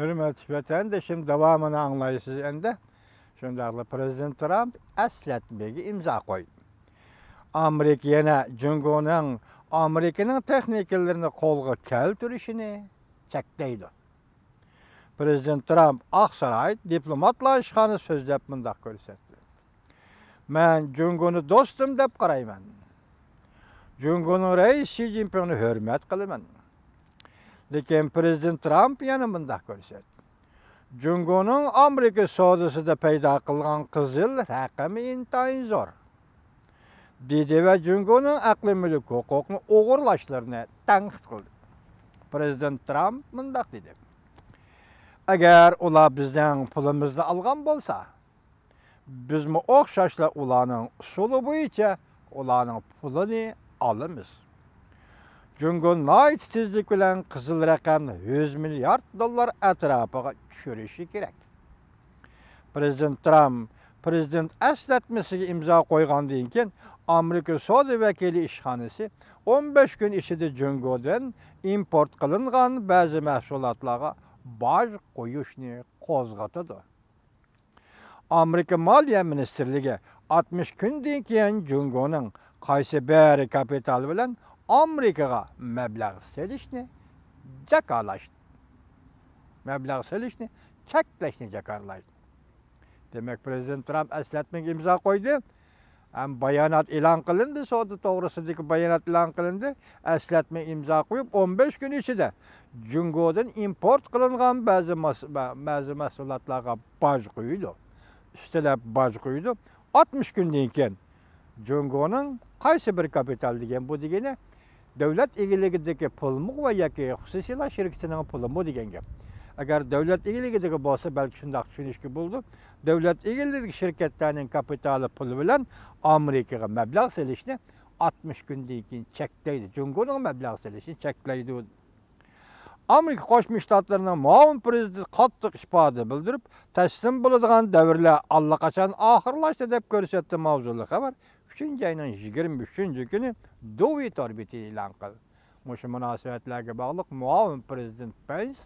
Hürmetli vatandaşım, şimdi devamını anlayısız ende. Şundaqla Prezident Trump əslatmagi imza koydu. Amerika yana Amerikanın texnikalarini kolga keltirishini çekdeydi. Prezident Trump Aksaray diplomatla işxanı sözlep mındaq görsetdi. Men Cungonu dostum dep qarayman. Cungonun reis Xi Jinpingni hürmet qılıman. Lekin Prezident Trump yana mındaq görsetdi. Cungonun Amerika sodasida paydo qilgan qizil raqami intayin zor. Dedi ve Cungonun aqli mulk huquqini o'g'irlashlarini tanqid qildi. Prezident Trump mındaq dedi. Agar ular bizden pulimizni algan bo'lsa, biz mi o'xshashla ularning usuli bo'yicha ularning pulini olamiz. Jungo nayt tezlik bilan qizil raqamni 100 milyard dollar atrofiga tushirishi kerak. Prezident Trump prezident eslatmasiga imzo qo'ygandan keyin Amerika Savdo vakili ishxonasi 15 kun ichida Jungodan import qilingan ba'zi mahsulotlarga boj qo'yishni qo'zg'atadi. Amerika Moliya Ministrligi 60 kundan keyin Jungoning qaysi bir kapital bilan Amerikaga mablag' selishni cheklashni jakarlaydi. Demek Prezident Trump eslatmaga imzo qo'ydi. Hem bayanat e'lon qilindi, savdo to'g'risidagi bayanat e'lon qilindi. Eslatma imzo qo'yib 15 kun ichida Jungodan import qilingan ba'zi mahsulotlarga boj qo'yildi. Üstelab boj qo'yildi. 60 kundan keyin Jungoning qaysi bir kapital degan bu degani davlat egiligidagi pulmi va yoki xususiylar shirkatining pulimi degan gap. Agar davlat egiligidagi bo'lsa, balki shunday tushunishga bo'ldi. Davlat egiligidagi shirkatlarning kapitali puli bilan Amerikaga mablag' selishni 60 kundan keyin cheklaydi. Jungoning mablag' selishini cheklaydi. Amerika Qo'shma Shtatlarining muavin prezidenti qattiq ifoda bildirib, taslim bo'ladigan davrlar allaqachon oxirlashdi deb ko'rsatdi mavzuli xabar. 3-oyning 23-kuni Dovey orbiti e'lon qildi. Mushu munosabatlarga bog'liq muavin prezident Pence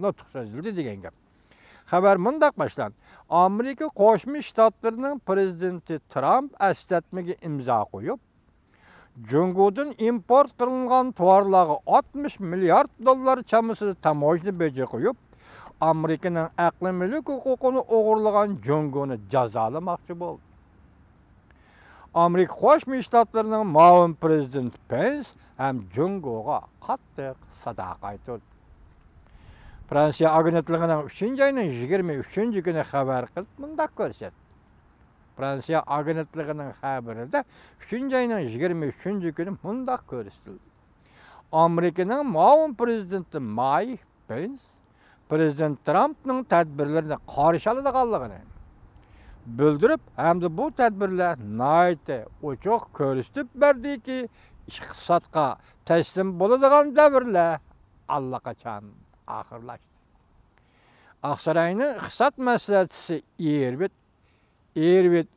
nutq so'zladi degan gap. Xabar mundaq başlandı. Amerika Qo'shma Shtatlarining prezidenti Trump eslatmaga imzo qo'yib, Jungodan import qilingan tovarlarga 60 milyard dollar chamasida tamojni beji qo'yib, Amerikaning aqli mulk huquqini o'g'irlagan Jungoni jazolamoqchi bo'ldi. Amerika Qo'shma Shtatlarining muavin prezidenti Pence ham Jungoga qattiq sadaqa aytdi. Fransiya agentligining 3-oyning 23-kuni xabar qilib mundaq ko'rsatdi. Fransiya agentligining xabarida 3-oyning 23-kuni mundaq ko'rsatildi. Amerikaning muavin prezidenti Mike Pence Prezident Trumpning tadbirlarini qarshi oladiganligini bildirib, hamda bu tadbirlar nihoyatda ochiq ko'rsatib berdiki, iqtisodga taslim bo'ladigan davrlar allaqachon oxirlashdi. Aksarayning iqtisod maslahatchisi Erwin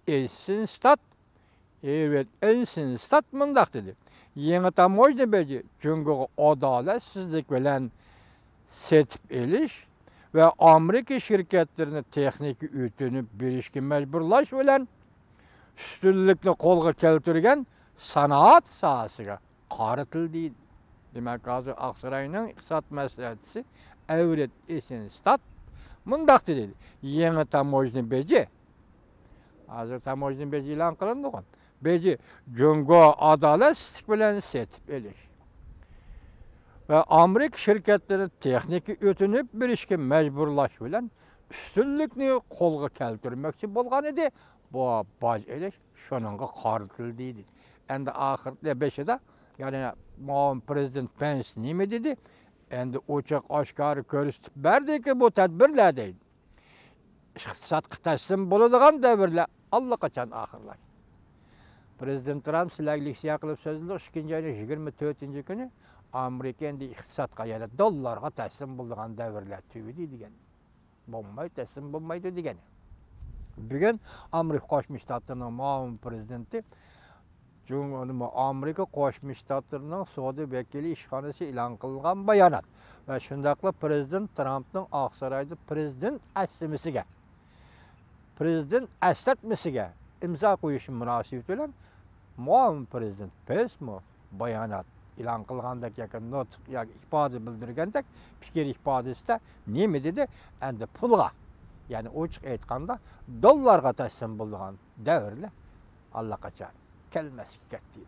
Eisenstadt mundaq dedi. Yangi tamojna beji Jungoga adolatsizlik bilan setib elish ve Amerika şirketlerini texnik ötünüp berishga majburlash bilan üstünlükni qo'lga keltirgan sanoat sohasiga qaratildi. Demak, hozir Aksarayning iqtisod maslahatchisi Erwin Eisenstadt mundaq dedi. Yangi tamojna beji hozir tamojna beji e'lon qilindi. Beji Jungo adolatsizlik bilan setib elish ve Amerika şirketleri texnik ötünüp berishga majburlash bilan üstünlükni qo'lga keltirmoqchi bo'lgan edi. Bu boj elish shuningga qaratildi deydi. Endi oxirida beshida, ya'ni muavin prezident Pence nima dedi? Endi ochiq oshkor ko'rsatib berdiki, bu tadbirlar deydi. Iqtisodga taslim bo'ladigan davrlar allaqachon oxirlashdi. Prezident Trump silaglik qilib so'zladi 2-oyning 24-kuni Amerika endi iqtisodga yana dollarga taslim bo'lgan davrlar tugadi degan. Bo'lmaydi, taslim bo'lmaydi degan. Bugun Amerika Qo'shma Shtatlarining muavin prezidenti Amerika Qo'shma Shtatlarining savdo vakili ishxonasi e'lon qilgan bayonot va shundaqla Prezident Trampning Oqsaroyda prezident eslatmasiga imzo qo'yish munosabati bilan muavin prezident Pesmo bayonot e'lon qilgandek yoki nutq yoki ifoda bildirgandek fikr ifodasida nima dedi? Endi pulga, ya'ni ochiq aytganda dollarga taslim bo'lgan davrlar allaqachon kelmasga ketdi.